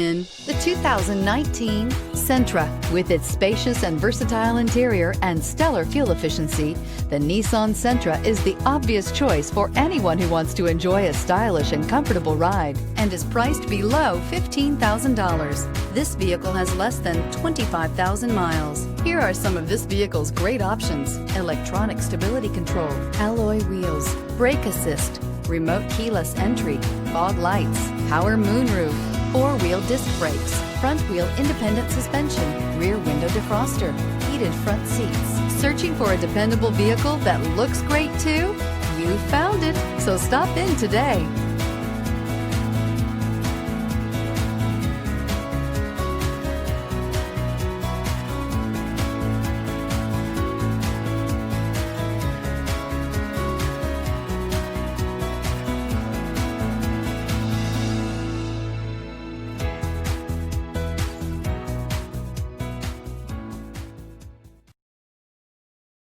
In the 2019 Sentra. With its spacious and versatile interior and stellar fuel efficiency, the Nissan Sentra is the obvious choice for anyone who wants to enjoy a stylish and comfortable ride and is priced below $15,000. This vehicle has less than 25,000 miles. Here are some of this vehicle's great options: electronic stability control, alloy wheels, brake assist, remote keyless entry, fog lights, power moonroof, four-wheel disc brakes, front-wheel independent suspension, rear window defroster, heated front seats. Searching for a dependable vehicle that looks great too? You found it, so stop in today.